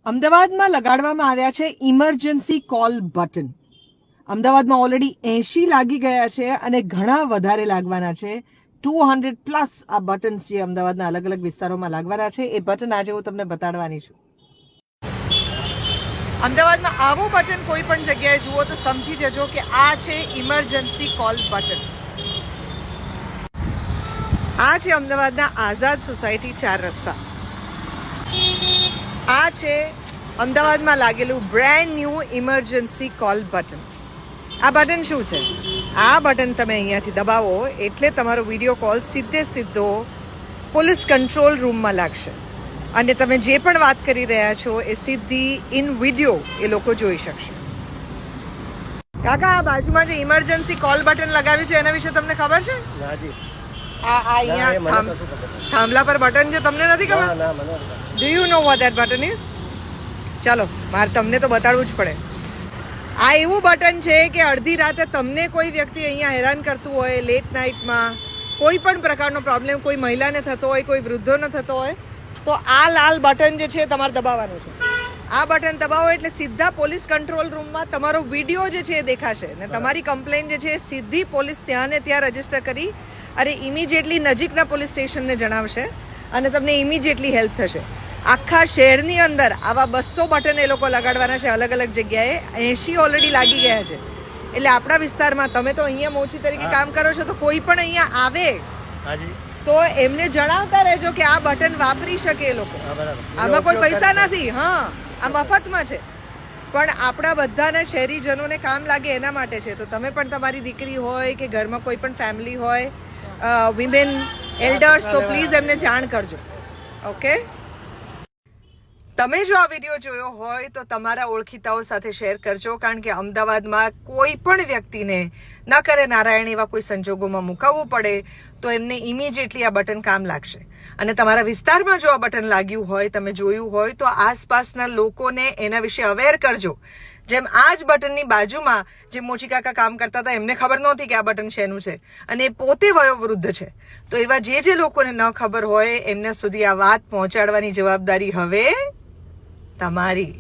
અમદાવાદમાં લગાડવામાં આવ્યા છે ઇમરજન્સી કોલ બટન. અમદાવાદમાં ઓલરેડી 80 લાગી ગયા છે અને ઘણા વધારે લાગવાના છે. 200+ આ બટન્સ જે અમદાવાદના અલગ અલગ વિસ્તારોમાં લાગવાના છે. એ બટન આજે હું તમને બતાડવાની છું. અમદાવાદમાં આવું બટન કોઈ પણ જગ્યાએ જુઓ તો સમજી જજો કે આ છે ઇમરજન્સી કોલ બટન. આ છે અમદાવાદના આઝાદ સોસાયટી 4 રસ્તા. આ છે અમદાવાદમાં લાગેલું brand new emergency call button. આ બટન શું છે? આ બટન તમે અહીંયાથી દબાવો એટલે તમારો વિડીયો કોલ સીધો પોલીસ કંટ્રોલ રૂમમાં લાગશે અને તમે જે પણ વાત કરી રહ્યા છો એ સીધી ઇન વિડીયો એ લોકો જોઈ શકશે. કાકા, આ બાજુમાં જે ઇમરજન્સી કોલ બટન લગાવ્યું છે એના વિશે તમને ખબર છે? આ અહીંયા થાંભલા પર બટન છે, તમને નથી ખબર? Do you know what that button is? ચાલો, મારે તમને તો બતાડવું જ પડે. આ એવું બટન છે કે અડધી રાતે તમને કોઈ વ્યક્તિ અહીંયા હેરાન કરતું હોય, લેટ નાઇટમાં કોઈ પણ પ્રકારનો પ્રોબ્લેમ કોઈ મહિલાને થતો હોય, કોઈ વૃદ્ધોને થતો હોય, તો આ લાલ બટન જે છે તમારે દબાવવાનું છે. આ બટન દબાવો એટલે સીધા પોલીસ કંટ્રોલ રૂમમાં તમારો વિડીયો જે છે એ દેખાશે ને તમારી કમ્પ્લેન જે છે સીધી પોલીસ ત્યાં ને ત્યાં રજીસ્ટર કરી અને ઇમિડિયેટલી નજીકના પોલીસ સ્ટેશનને જણાવશે અને તમને ઇમિડિયેટલી હેલ્પ થશે. આખા શહેરની અંદર આવા 200 બટન એ લોકો લગાડવાના છે અલગ અલગ જગ્યાએ. 80 ઓલરેડી લાગી ગયા છે. એટલે આપણા વિસ્તારમાં તમે તો અહીંયા મોચી તરીકે કામ કરો છો, તો કોઈ પણ અહીંયા આવે તો એમને જણાવતા રહેજો કે આ બટન વાપરી શકે એ લોકો. આમાં કોઈ પૈસા નથી. હા, આ મફતમાં છે, પણ આપણા બધાના શહેરીજનોને કામ લાગે એના માટે છે. તો તમે પણ તમારી દીકરી હોય કે ઘરમાં કોઈ પણ ફેમિલી હોય, વિમેન એલ્ડર્સ, તો પ્લીઝ એમને જાણ કરજો. ઓકે, તમે જો આ વિડીયો જોયો હોય તો તમારા ઓળખીતાઓ સાથે શેર કરજો, કારણ કે અમદાવાદમાં કોઈ પણ વ્યક્તિને ન કરે નારાયણ એવા કોઈ સંજોગોમાં મુકાવવું પડે તો એમને ઇમિડિયેટલી આ બટન કામ લાગશે. અને તમારા વિસ્તારમાં જો આ બટન લાગ્યું હોય, તમે જોયું હોય, તો આસપાસના લોકોને એના વિશે અવેર કરજો. જેમ આ જ બટનની બાજુમાં જે મોચી કાકા કામ કરતા હતા, એમને ખબર નહોતી કે આ બટન શેનું છે અને એ પોતે વયોવૃદ્ધ છે. તો એવા જે લોકોને ન ખબર હોય એમના સુધી આ વાત પહોંચાડવાની જવાબદારી હવે તમારી.